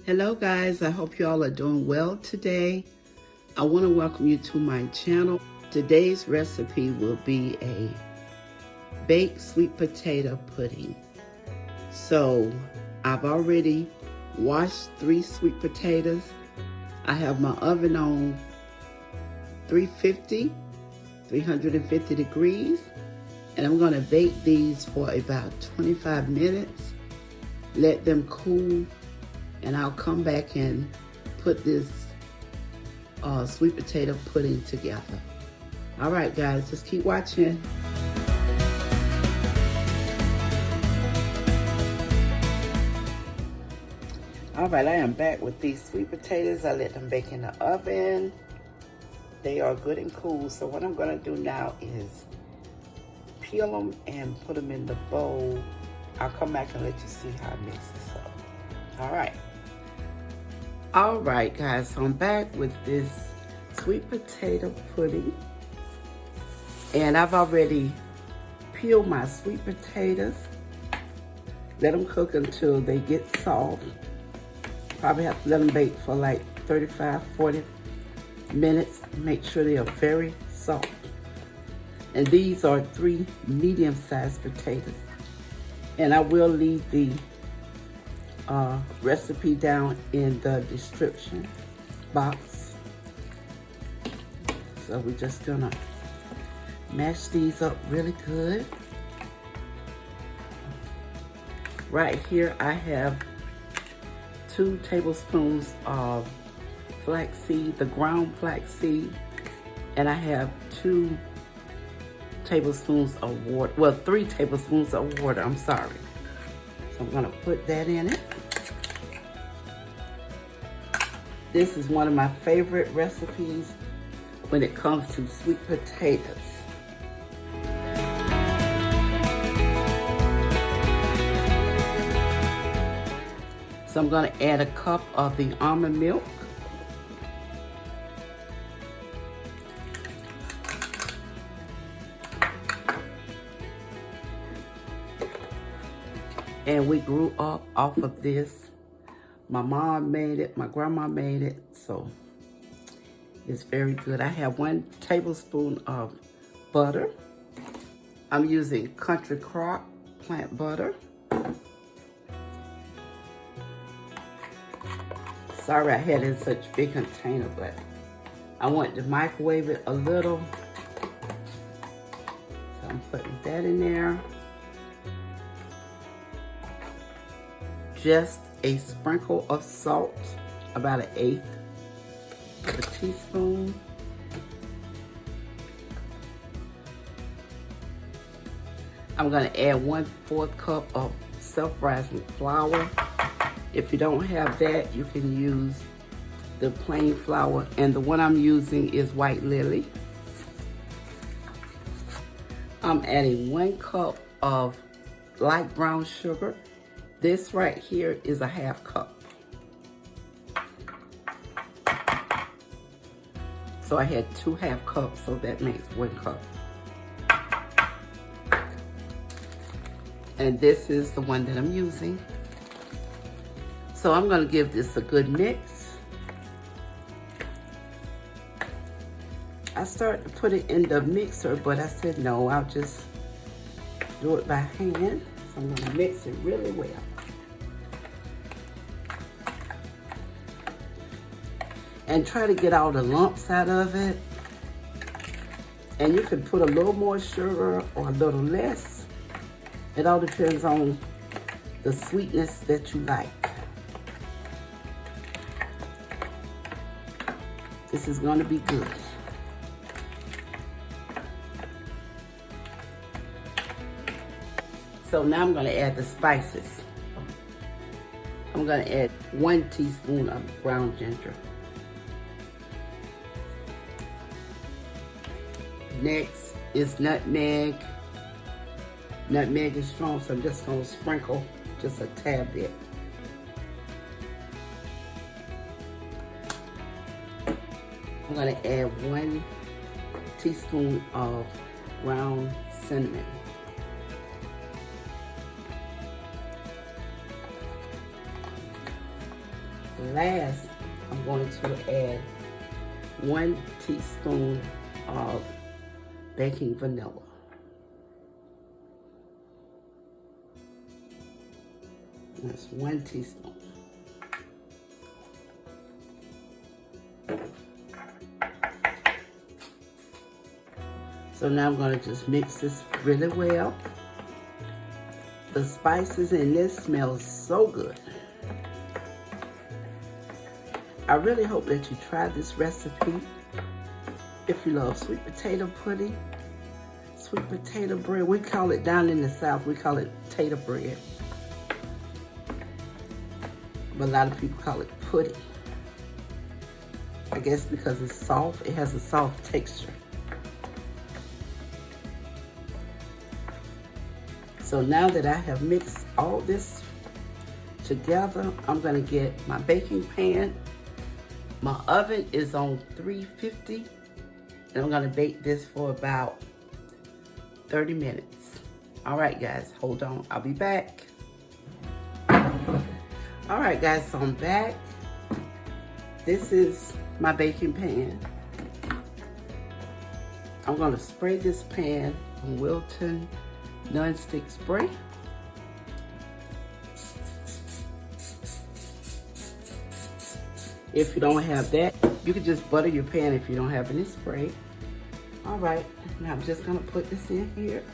Hello guys, I hope you all are doing well today. I want to welcome you to my channel. Today's recipe will be a baked sweet potato pudding. So I've already washed 3 sweet potatoes. I have my oven on 350 degrees, and I'm going to bake these for about 25 minutes. Let them cool, and I'll come back and put this sweet potato pudding together. All right, guys, just keep watching. All right, I am back with these sweet potatoes. I let them bake in the oven. They are good and cool. So what I'm gonna do now is peel them and put them in the bowl. I'll come back and let you see how I mix this up. All right, guys, so I'm back with this sweet potato pudding. And I've already peeled my sweet potatoes. Let them cook until they get soft. Probably have to let them bake for like 35-40 minutes. Make sure they are very soft. And these are 3 medium-sized potatoes. And I will leave the recipe down in the description box. So we're just gonna mash these up really good. Right here I have 2 tablespoons of flaxseed, the ground flaxseed, and I have 2 tablespoons of water, well, 3 tablespoons of water, I'm sorry. So I'm gonna put that in it. This is one of my favorite recipes when it comes to sweet potatoes. So I'm gonna add a cup of the almond milk. And we grew up off of this. My mom made it, my grandma made it, so it's very good. I have 1 tablespoon of butter. I'm using Country Crock plant butter. Sorry I had it in such a big container, but I want to microwave it a little. So I'm putting that in there. Just a sprinkle of salt, about 1/8 of a teaspoon. I'm gonna add 1/4 cup of self-rising flour. If you don't have that, you can use the plain flour, and the one I'm using is White Lily. I'm adding 1 cup of light brown sugar. This right here is a 1/2 cup. So I had 2 1/2 cups, so that makes 1 cup. And this is the one that I'm using. So I'm gonna give this a good mix. I started to put it in the mixer, but I said no, I'll just do it by hand. So I'm gonna mix it really well. And try to get all the lumps out of it. And you can put a little more sugar or a little less. It all depends on the sweetness that you like. This is gonna be good. So now I'm gonna add the spices. I'm gonna add 1 teaspoon of ground ginger. Next is nutmeg. Nutmeg is strong, so I'm just gonna sprinkle just a tad bit. I'm gonna add 1 teaspoon of ground cinnamon. last, I'm going to add 1 teaspoon of baking vanilla. That's 1 teaspoon. So now I'm going to just mix this really well. The spices in this smell so good. I really hope that you try this recipe. If you love sweet potato pudding, sweet potato bread, we call it down in the South, we call it potato bread. But a lot of people call it pudding. I guess because it's soft, it has a soft texture. So now that I have mixed all this together, I'm gonna get my baking pan. My oven is on 350, and I'm gonna bake this for about 30 minutes. All right, guys, hold on, I'll be back. All right, guys, so I'm back. This is my baking pan. I'm gonna spray this pan on Wilton non-stick spray. If you don't have that, you can just butter your pan if you don't have any spray. All right, now I'm just gonna put this in here.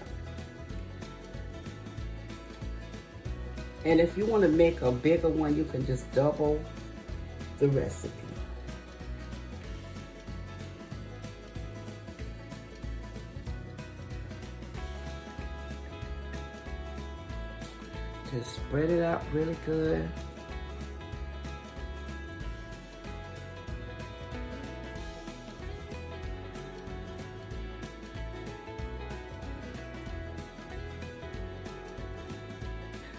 And if you wanna make a bigger one, you can just double the recipe. Just spread it out really good.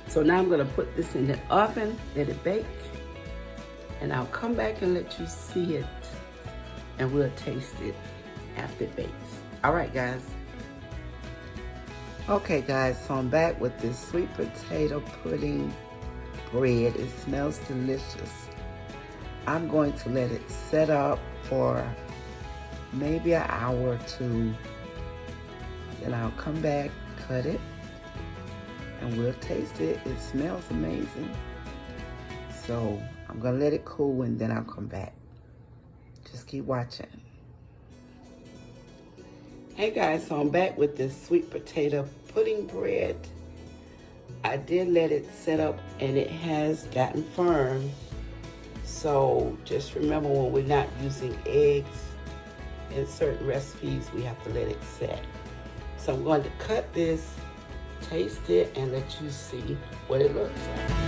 So now I'm gonna put this in the oven, let it bake, and I'll come back and let you see it, and we'll taste it after it bakes. All right, guys. Okay, guys, so I'm back with this sweet potato pudding bread. It smells delicious. I'm going to let it set up for maybe an hour or two. Then I'll come back, cut it, and we'll taste it. It smells amazing. So I'm gonna let it cool and then I'll come back. Just keep watching. Hey guys, so I'm back with this sweet potato pudding bread. I did let it set up and it has gotten firm. So just remember, when we're not using eggs in certain recipes, we have to let it set. So I'm going to cut this, taste it, and let you see what it looks like.